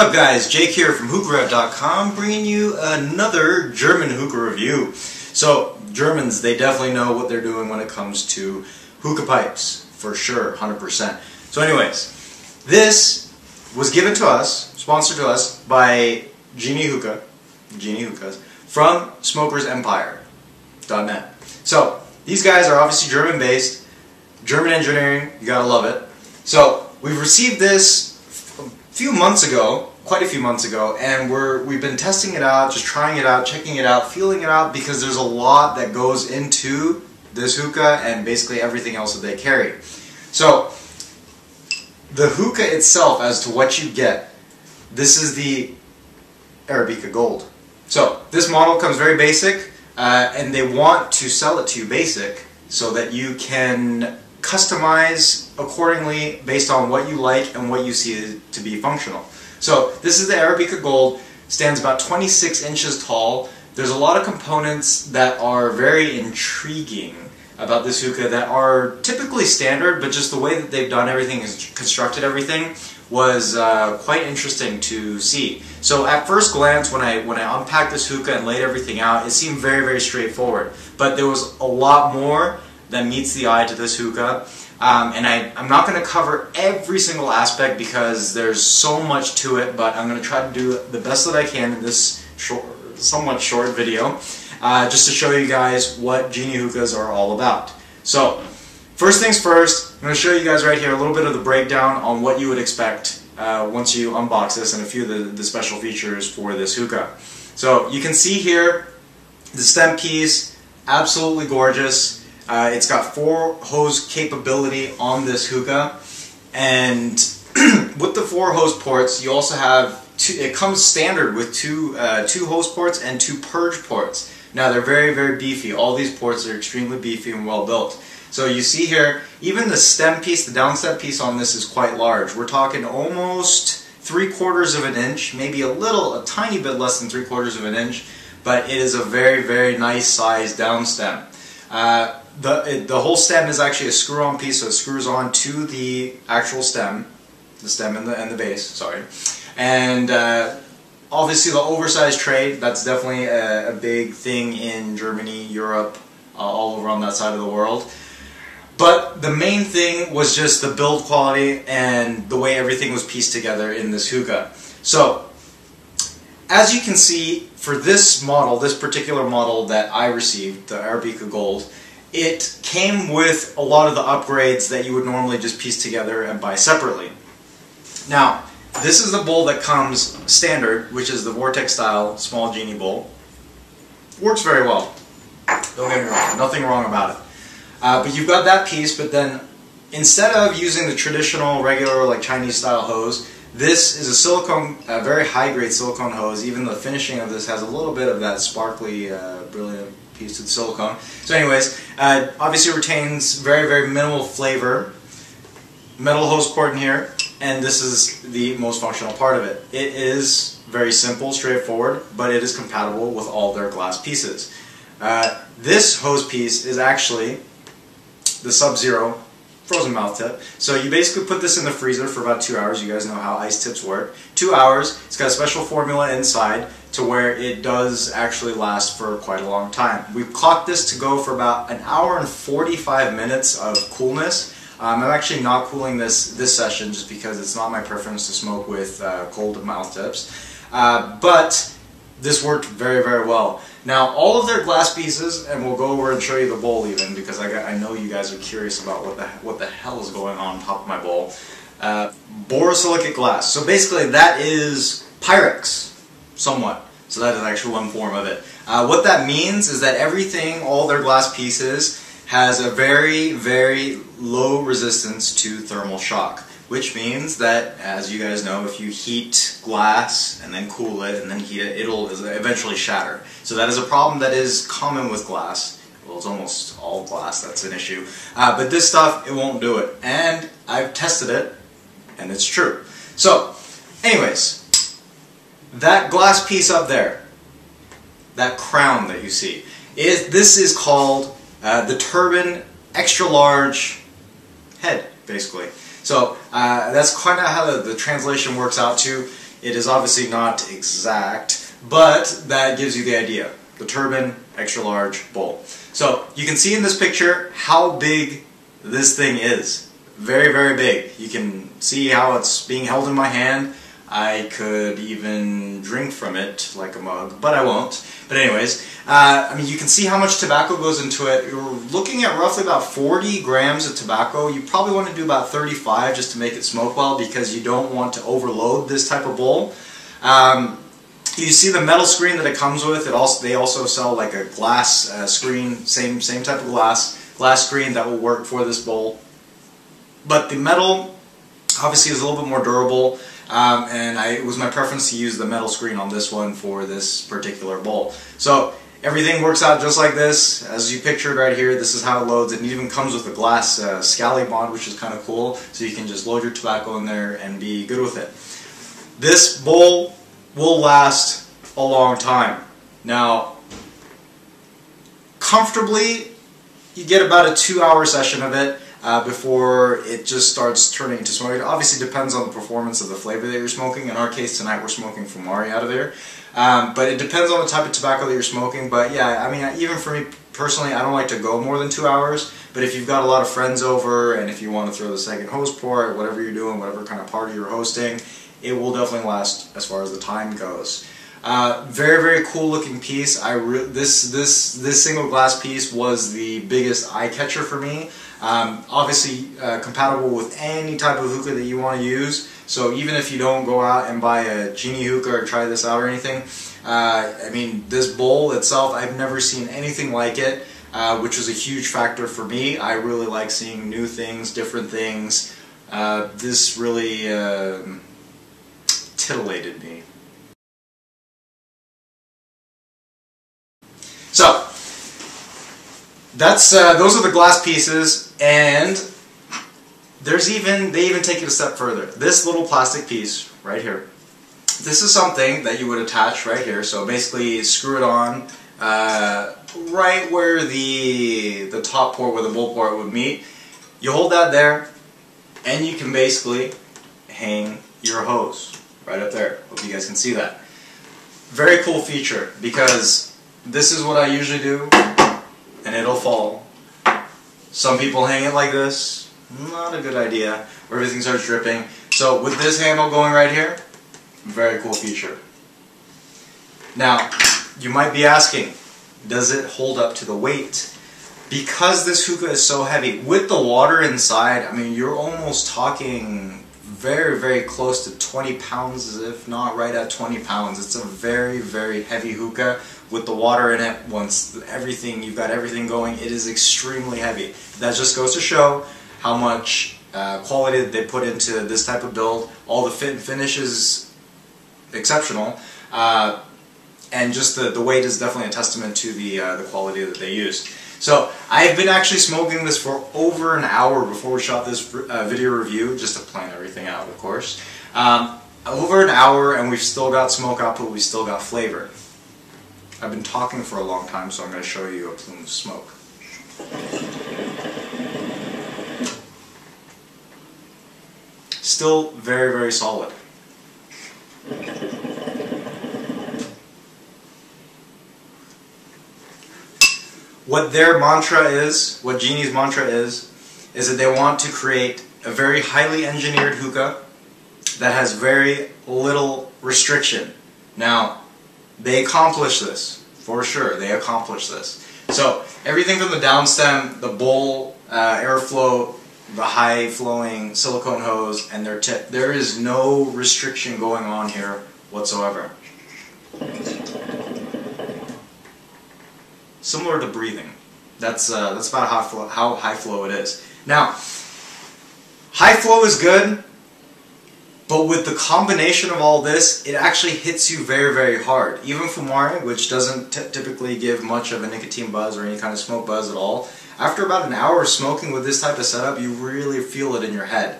What's up guys, Jake here from HookahRev.com bringing you another German hookah review. So Germans, they definitely know what they're doing when it comes to hookah pipes, for sure, 100%. So anyways, this was given to us, sponsored to us by Dschinni Hookahs from SmokersEmpire.net. So these guys are obviously German based, German engineering, you gotta love it. So we've received this quite a few months ago, and we've been testing it out, just trying it out, checking it out, feeling it out, because there's a lot that goes into this hookah and basically everything else that they carry. So the hookah itself, as to what you get, this is the Arabica Gold. So this model comes very basic, and they want to sell it to you basic so that you can customize accordingly based on what you like and what you see to be functional. So this is the Arabica Gold, stands about 26 inches tall. There's a lot of components that are very intriguing about this hookah that are typically standard, but just the way that they've done everything, is constructed everything, was quite interesting to see. So at first glance, when I unpacked this hookah and laid everything out, it seemed very, very straightforward. But there was a lot more that meets the eye to this hookah. And I'm not going to cover every single aspect because there's so much to it, but I'm going to try to do the best that I can in this somewhat short video, just to show you guys what Dschinni hookahs are all about. So, first things first, I'm going to show you guys right here a little bit of the breakdown on what you would expect once you unbox this, and a few of the special features for this hookah. So, you can see here the stem piece, absolutely gorgeous. It's got 4 hose capability on this hookah, and with the 4 hose ports, you also have it comes standard with two hose ports and 2 purge ports. Now they're very, very beefy. All these ports are extremely beefy and well built. So you see here, even the stem piece, the down stem piece on this is quite large. We're talking almost 3/4 of an inch, maybe a tiny bit less than 3/4 of an inch, but it is a very, very nice size down stem. The whole stem is actually a screw-on piece, so it screws on to the actual stem, and the base, sorry. And obviously the oversized tray, that's definitely a big thing in Germany, Europe, all over on that side of the world. But the main thing was just the build quality and the way everything was pieced together in this hookah. So, as you can see, for this model, this particular model that I received, the Arabica Gold, it came with a lot of the upgrades that you would normally just piece together and buy separately. Now, this is the bowl that comes standard, which is the Vortex style small Dschinni bowl. Works very well. Don't get me wrong, nothing wrong about it. But you've got that piece, but then instead of using the traditional, regular, like Chinese style hose, this is a silicone, very high grade silicone hose. Even the finishing of this has a little bit of that sparkly, brilliant piece of silicone. So anyways, obviously retains very, very minimal flavor. Metal hose port in here, and this is the most functional part of it. It is very simple, straightforward, but it is compatible with all their glass pieces. This hose piece is actually the Sub-Zero frozen mouth tip. So you basically put this in the freezer for about 2 hours. You guys know how ice tips work. 2 hours. It's got a special formula inside to where it does actually last for quite a long time. We've clocked this to go for about 1 hour and 45 minutes of coolness. I'm actually not cooling this session just because it's not my preference to smoke with cold mouth tips. But this worked very, very well. Now, all of their glass pieces, and we'll go over and show you the bowl even, because I know you guys are curious about what the hell is going on top of my bowl. Borosilicate glass. So basically that is Pyrex, somewhat. So that is actually one form of it. What that means is that everything, all their glass pieces, has a very, very low resistance to thermal shock. Which means that, as you guys know, if you heat glass and then cool it and then heat it, it'll eventually shatter. So that is a problem that is common with glass. Well, it's almost all glass that's an issue. But this stuff, it won't do it. And I've tested it, and it's true. So, anyways, that glass piece up there, that crown that you see, this is called the turbine extra large head, basically. So that's kind of how the translation works out to. It is obviously not exact, but that gives you the idea. The turban, extra large bowl. So you can see in this picture how big this thing is. Very, very big. You can see how it's being held in my hand. I could even drink from it like a mug, but I won't. But anyways, I mean, you can see how much tobacco goes into it. You're looking at roughly about 40 grams of tobacco. You probably want to do about 35 just to make it smoke well, because you don't want to overload this type of bowl. You see the metal screen that it comes with. They also sell like a glass screen, same type of glass screen that will work for this bowl. But the metal obviously is a little bit more durable, and it was my preference to use the metal screen on this one for this particular bowl. So everything works out just like this, as you pictured right here. This is how it loads. It even comes with a glass scally mod, which is kind of cool, so you can just load your tobacco in there and be good with it. This bowl will last a long time. Now, comfortably, you get about a 2-hour session of it before it just starts turning into smoke. It obviously depends on the performance of the flavor that you're smoking. In our case tonight, we're smoking Fumari out of there. But it depends on the type of tobacco that you're smoking. But yeah, I mean, even for me personally, I don't like to go more than 2 hours. But if you've got a lot of friends over, and if you want to throw the second host pour, whatever you're doing, whatever kind of party you're hosting, it will definitely last as far as the time goes. Very, very cool looking piece. This single glass piece was the biggest eye catcher for me. Obviously compatible with any type of hookah that you want to use. So even if you don't go out and buy a Dschinni hookah or try this out or anything, I mean, this bowl itself, I've never seen anything like it, which was a huge factor for me. I really like seeing new things, different things. This really titillated me. So that's those are the glass pieces, and they even take it a step further. This little plastic piece right here, this is something that you would attach right here. So basically screw it on right where the top port, where the bowl port would meet. You hold that there, and you can basically hang your hose right up there. Hope you guys can see that. Very cool feature, because this is what I usually do, and it'll fall. Some people hang it like this. Not a good idea, where everything starts dripping. So with this handle going right here, very cool feature. Now, you might be asking, does it hold up to the weight? Because this hookah is so heavy, with the water inside, I mean, you're almost talking very, very close to 20 pounds, if not right at 20 pounds. It's a very, very heavy hookah. With the water in it, once you've got everything going, it is extremely heavy. That just goes to show how much quality they put into this type of build. All the fit and finish is exceptional, and just the weight is definitely a testament to the quality that they used. So I've been actually smoking this for over an hour before we shot this video review, just to plan everything out, of course. Over an hour, and we've still got smoke output, we've still got flavor. I've been talking for a long time, so I'm going to show you a plume of smoke. Still very, very solid. What their mantra is, what Dschinni's mantra is that they want to create a very highly engineered hookah that has very little restriction. Now, they accomplish this, for sure. They accomplish this. So everything from the down stem, the bowl, airflow, the high flowing silicone hose, and their tip, there is no restriction going on here whatsoever. Similar to breathing. That's about how high flow it is. Now, high flow is good. But with the combination of all this, it actually hits you very, very hard. Even Fumari, which doesn't typically give much of a nicotine buzz or any kind of smoke buzz at all, after about an hour of smoking with this type of setup, you really feel it in your head.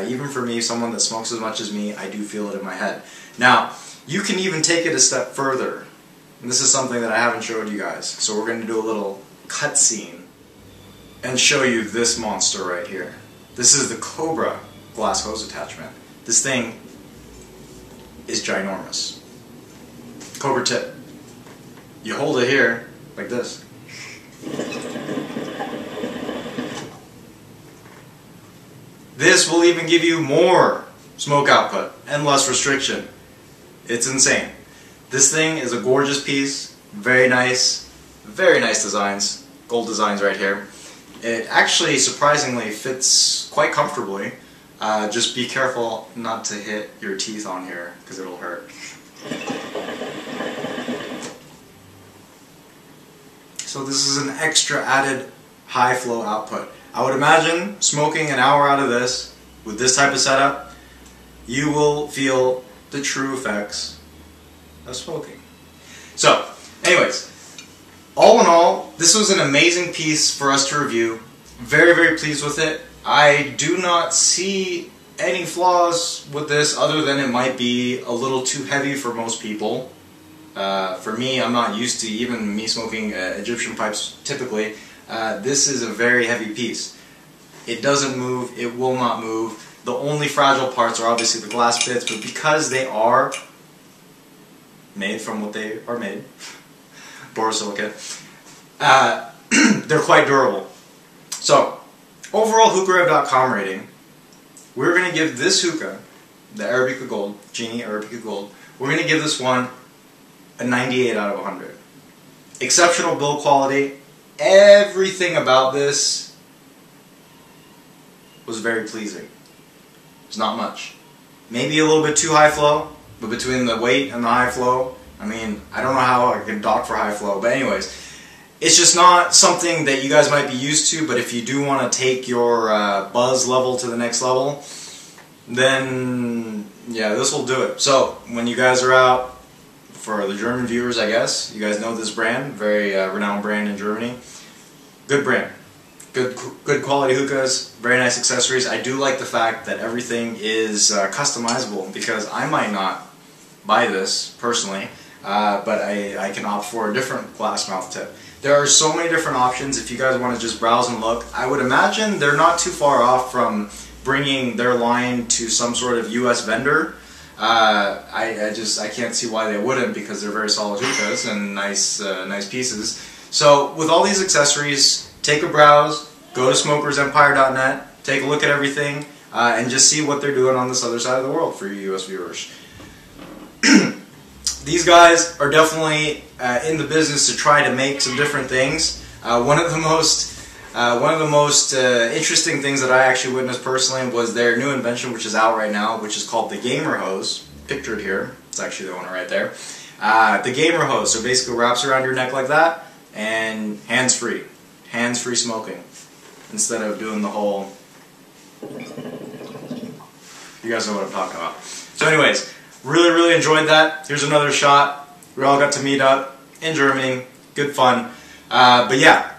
Even for me, someone that smokes as much as me, I do feel it in my head. Now, you can even take it a step further. And this is something that I haven't showed you guys. So we're going to do a little cutscene and show you this monster right here. This is the Cobra glass hose attachment. This thing is ginormous. Cobra tip. You hold it here, like this. This will even give you more smoke output and less restriction. It's insane. This thing is a gorgeous piece, very nice designs, gold designs right here. It actually surprisingly fits quite comfortably. Just be careful not to hit your teeth on here because it'll hurt. So this is an extra added high flow output. I would imagine smoking an hour out of this with this type of setup, you will feel the true effects of smoking. So, anyways, all in all, this was an amazing piece for us to review. Very, very pleased with it. I do not see any flaws with this other than it might be a little too heavy for most people. For me, I'm not used to even me smoking Egyptian pipes typically. This is a very heavy piece. It doesn't move, it will not move. The only fragile parts are obviously the glass bits, but because they are made from what they are made, borosilicate, they're quite durable. So, overall HookahRev.com rating, we're going to give this hookah, the Arabica Gold, Dschinni Arabica Gold, we're going to give this one a 98 out of 100. Exceptional build quality. Everything about this was very pleasing. It's not much. Maybe a little bit too high flow, but between the weight and the high flow, I mean, I don't know how I can dock for high flow, but anyways, it's just not something that you guys might be used to, but if you do want to take your buzz level to the next level, then yeah, this will do it. So, when you guys are out, for the German viewers, I guess, you guys know this brand, very renowned brand in Germany. Good brand. Good quality hookahs, very nice accessories. I do like the fact that everything is customizable because I might not buy this personally, but I can opt for a different glass mouth tip. There are so many different options if you guys want to just browse and look. I would imagine they're not too far off from bringing their line to some sort of US vendor. I can't see why they wouldn't because they're very solid hookahs and nice pieces. So with all these accessories, take a browse, go to smokersempire.net, take a look at everything, and just see what they're doing on this other side of the world for you US viewers. These guys are definitely in the business to try to make some different things. One of the most interesting things that I actually witnessed personally was their new invention, which is out right now, which is called the Gamer Hose. Pictured here. It's actually the one right there. The Gamer Hose. So basically wraps around your neck like that, and hands-free. Hands-free smoking. Instead of doing the whole... You guys know what I'm talking about. So anyways, really enjoyed that. Here's another shot. We all got to meet up in Germany. Good fun. But yeah.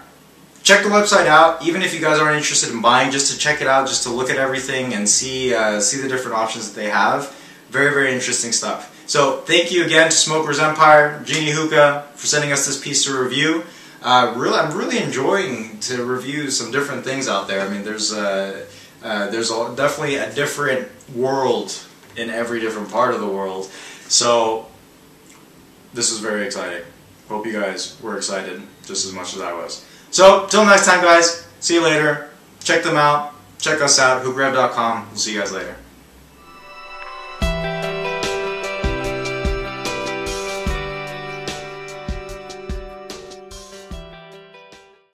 Check the website out, even if you guys aren't interested in buying, just to check it out, just to look at everything and see the different options that they have. Very interesting stuff. So thank you again to Smokers Empire, Dschinni Hookah, for sending us this piece to review. I'm really enjoying to review some different things out there. I mean, there's definitely a different world in every different part of the world. So this is very exciting. Hope you guys were excited just as much as I was. So, till next time guys, see you later, check them out, check us out, HookahRev.com, we'll see you guys later.